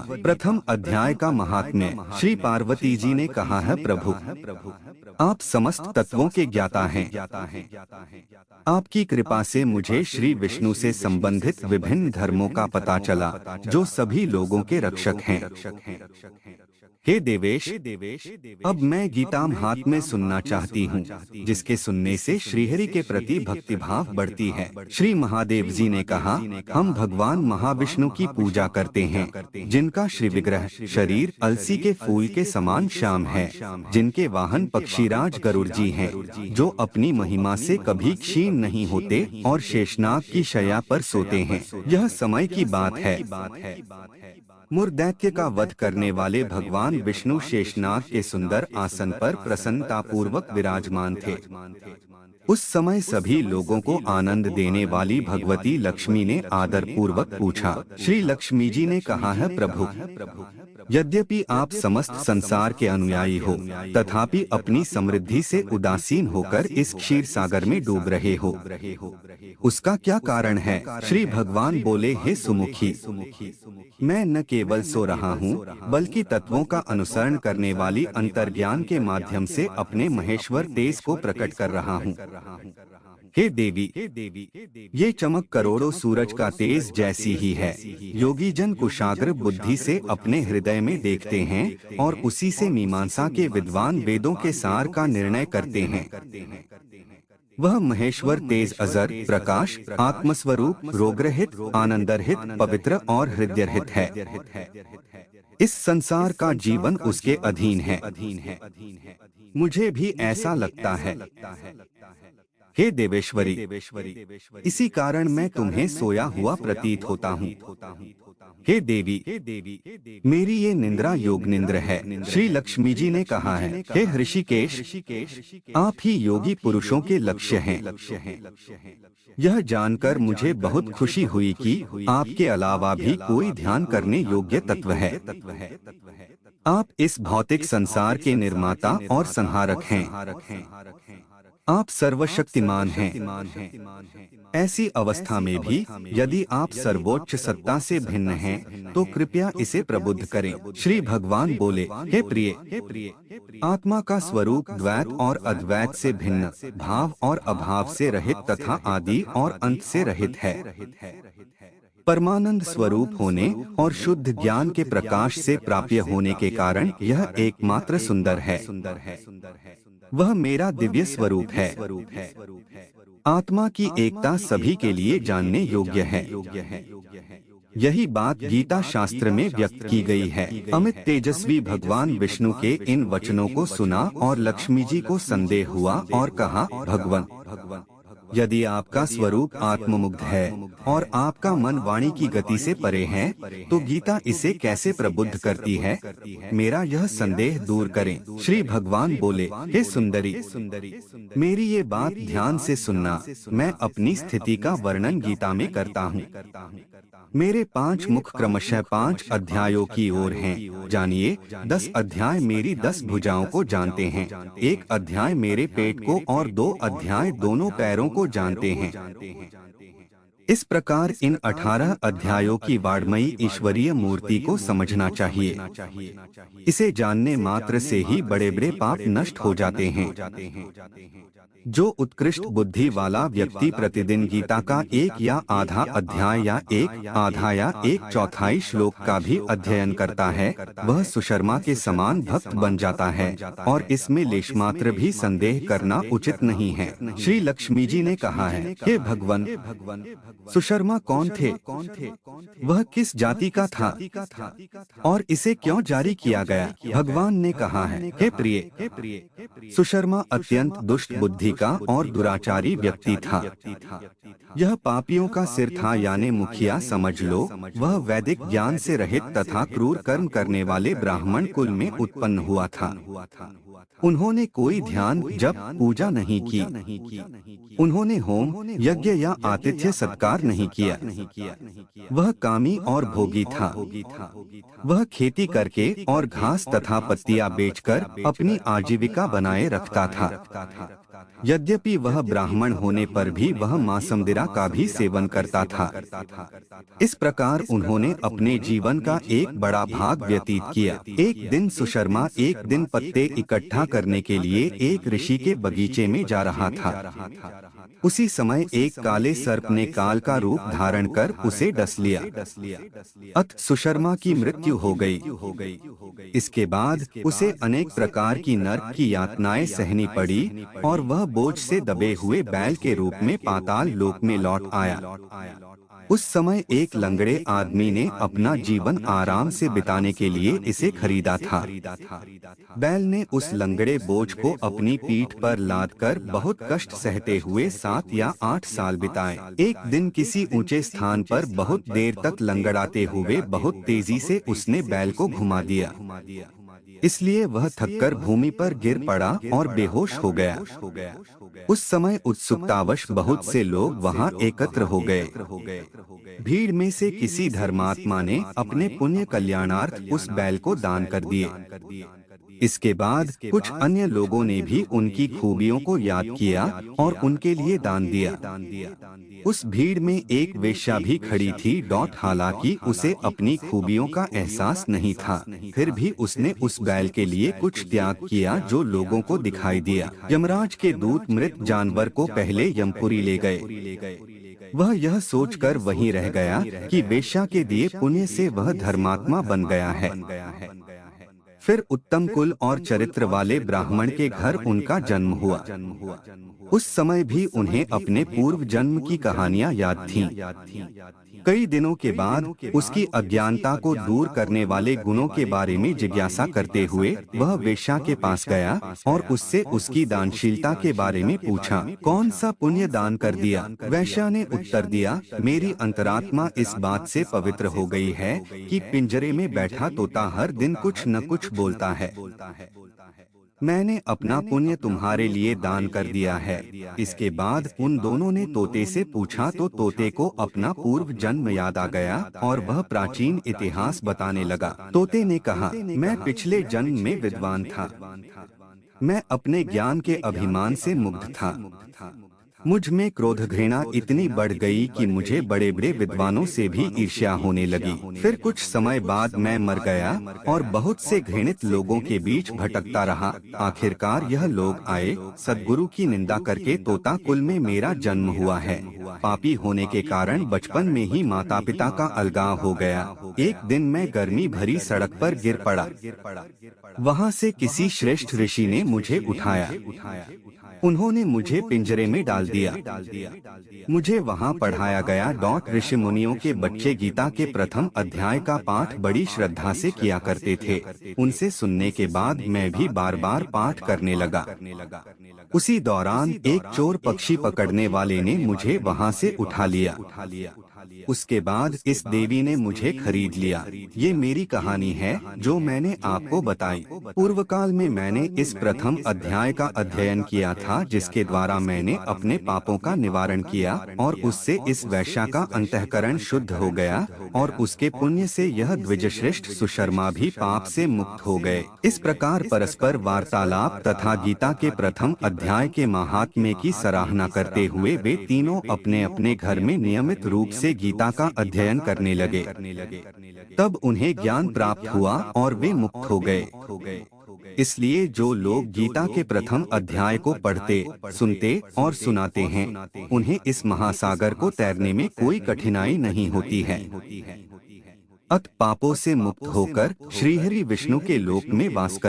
प्रथम अध्याय का महात्म्य। श्री पार्वती जी ने कहा है, प्रभु आप समस्त तत्वों के ज्ञाता हैं। आपकी कृपा से मुझे श्री विष्णु से संबंधित विभिन्न धर्मों का पता चला, जो सभी लोगों के रक्षक हैं। हे देवेश, अब मैं गीता हाथ में सुनना चाहती हूँ, जिसके सुनने से श्रीहरि के प्रति भक्तिभाव बढ़ती है। श्री महादेव जी ने कहा, हम भगवान महाविष्णु की पूजा करते हैं, जिनका श्री विग्रह शरीर अलसी के फूल के समान श्याम है, जिनके वाहन पक्षीराज गरुड़ जी हैं, जो अपनी महिमा से कभी क्षीण नहीं होते और शेषनाग की शैया पर सोते हैं। यह समय की बात है। मुरदैत्य का वध करने वाले भगवान विष्णु शेषनाग के सुंदर आसन पर प्रसन्नतापूर्वक विराजमान थे। उस समय सभी लोगों को आनंद देने वाली भगवती लक्ष्मी ने आदर पूर्वक पूछा। श्री लक्ष्मी जी ने कहा है, प्रभु यद्यपि आप समस्त संसार के अनुयायी हो, तथापि अपनी समृद्धि से उदासीन होकर इस क्षीर सागर में डूब रहे हो। उसका क्या कारण है? श्री भगवान बोले, हे सुमुखी, मैं न केवल सो रहा हूँ, बल्कि तत्वों का अनुसरण करने वाली अंतर्ज्ञान के माध्यम से अपने महेश्वर तेज को प्रकट कर रहा हूँ। हे देवी, ये चमक करोड़ों सूरज का तेज जैसी ही है। योगी जन कुशाग्र बुद्धि से अपने हृदय में देखते हैं और उसी से मीमांसा के विद्वान वेदों के सार का निर्णय करते हैं। वह महेश्वर तेज अजर, प्रकाश, आत्मस्वरूप, रोगरहित, आनंदरहित, पवित्र और हृदयरहित है। इस संसार का जीवन उसके अधीन है। मुझे भी ऐसा लगता है। हे देवेश्वरी, इसी कारण मैं तुम्हें सोया हुआ प्रतीत होता हूँ। हे देवी, मेरी ये निंद्रा योग निंद्र है। श्री लक्ष्मी जी ने कहा है, हे ऋषिकेश, आप ही योगी पुरुषों के लक्ष्य हैं। यह जानकर मुझे बहुत खुशी हुई कि आपके अलावा भी कोई ध्यान करने योग्य तत्व है। आप इस भौतिक संसार के निर्माता और संहारक हैं। आप सर्वशक्तिमान हैं। ऐसी अवस्था में भी यदि आप सर्वोच्च सत्ता से भिन्न हैं, तो कृपया इसे प्रबुद्ध करें। श्री भगवान बोले, हे प्रिय, आत्मा का स्वरूप द्वैत और अद्वैत से भिन्न, भाव और अभाव से रहित तथा आदि और अंत से रहित है। परमानंद स्वरूप होने और शुद्ध ज्ञान के प्रकाश से प्राप्य होने के कारण यह एकमात्र सुंदर है। वह मेरा दिव्य स्वरूप है। आत्मा की एकता सभी के लिए जानने योग्य है। यही बात गीता शास्त्र में व्यक्त की गई है। अमित तेजस्वी भगवान विष्णु के इन वचनों को सुना और लक्ष्मी जी को संदेह हुआ और कहा, भगवान, यदि आपका स्वरूप आत्ममुग्ध है और आपका मन वाणी की गति से परे है, तो गीता इसे कैसे प्रबुद्ध करती है? मेरा यह संदेह दूर करें। श्री भगवान बोले, हे सुंदरी, मेरी ये बात ध्यान से सुनना। मैं अपनी स्थिति का वर्णन गीता में करता हूँ। मेरे 5 मुख क्रमशः 5 अध्यायों की ओर हैं। जानिए, 10 अध्याय मेरी 10 भुजाओं को जानते हैं, 1 अध्याय मेरे पेट को और 2 अध्याय दोनों पैरों को जानते हैं। इस प्रकार इन 18 अध्यायों की वाड्मयी ईश्वरीय मूर्ति को समझना चाहिए। इसे जानने मात्र से ही बड़े बड़े पाप नष्ट हो जाते हैं। जो उत्कृष्ट बुद्धि वाला व्यक्ति प्रतिदिन गीता का 1 या आधा अध्याय या 1 आधा या 1/4 श्लोक का भी अध्ययन करता है, वह सुशर्मा के समान भक्त बन जाता है और इसमें लेशमात्र भी संदेह करना उचित नहीं है। श्री लक्ष्मी जी ने कहा है, हे भगवान, सुशर्मा कौन थे? वह किस जाति का था और इसे क्यों जारी किया गया? भगवान ने कहा है, हे प्रिय, सुशर्मा अत्यंत दुष्ट बुद्धि का और दुराचारी व्यक्ति था। यह पापियों का सिर था, यानी मुखिया समझ लो। वह वैदिक ज्ञान से रहित तथा क्रूर कर्म करने वाले ब्राह्मण कुल में उत्पन्न हुआ था। उन्होंने कोई ध्यान जप पूजा नहीं की। उन्होंने होम यज्ञ या आतिथ्य सत्कार नहीं किया। वह कामी और भोगी था। वह खेती करके और घास तथा पत्तियां बेचकर अपनी आजीविका बनाए रखता था। यद्यपि वह ब्राह्मण होने पर भी वह मांसमदिरा का भी सेवन करता था। इस प्रकार उन्होंने अपने जीवन का एक बड़ा भाग व्यतीत किया। एक दिन सुशर्मा एक दिन पत्ते इकट्ठा करने के लिए एक ऋषि के बगीचे में जा रहा था। उसी समय एक काले सर्प ने काल का रूप धारण कर उसे डस लिया। अत सुशर्मा की मृत्यु हो गई। इसके बाद उसे अनेक प्रकार की नरक की यातनाएं सहनी पड़ी और वह बोझ से दबे हुए बैल के रूप में पाताल लोक में लौट आया। उस समय एक लंगड़े आदमी ने अपना जीवन आराम से बिताने के लिए इसे खरीदा था। बैल ने उस लंगड़े बोझ को अपनी पीठ पर लादकर बहुत कष्ट सहते हुए 7 या 8 साल बिताए। एक दिन किसी ऊंचे स्थान पर बहुत देर तक लंगड़ाते हुए बहुत तेजी से उसने बैल को घुमा दिया। इसलिए वह थककर भूमि पर गिर पड़ा और बेहोश हो गया। उस समय उत्सुकतावश बहुत से लोग वहां एकत्र हो गए। भीड़ में से किसी धर्मात्मा ने अपने पुण्य कल्याणार्थ उस बैल को दान कर दिए। इसके बाद कुछ अन्य लोगों ने भी उनकी खूबियों को याद किया और उनके लिए दान दिया। उस भीड़ में एक वेश्या भी खड़ी थी। हालांकि उसे अपनी खूबियों का एहसास नहीं था, फिर भी उसने उस बैल के लिए कुछ त्याग किया जो लोगों को दिखाई दिया। यमराज के दूत मृत जानवर को पहले यमपुरी ले गए। वह यह सोचकर वहीं रह गया कि वेश्या के दिए पुण्य से वह धर्मात्मा बन गया है। फिर उत्तम कुल और चरित्र वाले ब्राह्मण के घर उनका जन्म हुआ। उस समय भी उन्हें अपने पूर्व जन्म की कहानियां याद थीं। कई दिनों के बाद उसकी अज्ञानता को दूर करने वाले गुणों के बारे में जिज्ञासा करते हुए वह वेश्या के पास गया और उससे उसकी दानशीलता के बारे में पूछा। कौन सा पुण्य दान कर दिया? वेश्या ने उत्तर दिया, मेरी अंतरात्मा इस बात से पवित्र हो गई है कि पिंजरे में बैठा तोता हर दिन कुछ न कुछ बोलता है। मैंने अपना पुण्य तुम्हारे लिए दान कर दिया है। इसके बाद उन दोनों ने तोते से पूछा तो तोते को अपना पूर्व जन्म याद आ गया और वह प्राचीन इतिहास बताने लगा। तोते ने कहा, मैं पिछले जन्म में विद्वान था। मैं अपने ज्ञान के अभिमान से मुग्ध था। मुझ में क्रोध घृणा इतनी बढ़ गई कि मुझे बड़े बड़े विद्वानों से भी ईर्ष्या होने लगी। फिर कुछ समय बाद मैं मर गया और बहुत से घृणित लोगों के बीच भटकता रहा। आखिरकार यह लोग आए, सद्गुरु की निंदा करके तोता कुल में मेरा जन्म हुआ है। पापी होने के कारण बचपन में ही माता पिता का अलगाव हो गया। एक दिन मैं गर्मी भरी सड़क पर गिर पड़ा। वहाँ से किसी श्रेष्ठ ऋषि ने मुझे उठाया। उन्होंने मुझे पिंजरे में डाल दिया। मुझे वहाँ पढ़ाया गया। ऋषि मुनियों के बच्चे गीता के प्रथम अध्याय का पाठ बड़ी श्रद्धा से किया करते थे। उनसे सुनने के बाद मैं भी बार बार पाठ करने लगा। उसी दौरान एक चोर पक्षी पकड़ने वाले ने मुझे वहाँ से उठा लिया। उसके बाद इस देवी ने मुझे खरीद लिया। ये मेरी कहानी है जो मैंने आपको बताई। पूर्व काल में मैंने इस प्रथम अध्याय का अध्ययन किया था, जिसके द्वारा मैंने अपने पापों का निवारण किया और उससे इस वैश्या का अंतःकरण शुद्ध हो गया और उसके पुण्य से यह द्विजश्रेष्ठ सुशर्मा भी पाप से मुक्त हो गए। इस प्रकार परस्पर वार्तालाप तथा गीता के प्रथम अध्याय के महात्म्य की सराहना करते हुए वे तीनों अपने अपने घर में नियमित रूप से गीता का अध्ययन करने लगे। तब उन्हें ज्ञान प्राप्त हुआ और वे मुक्त हो गए। इसलिए जो लोग गीता के प्रथम अध्याय को पढ़ते, सुनते और सुनाते हैं, उन्हें इस महासागर को तैरने में कोई कठिनाई नहीं होती है। अत पापों से मुक्त होकर श्रीहरि विष्णु के लोक में वास कर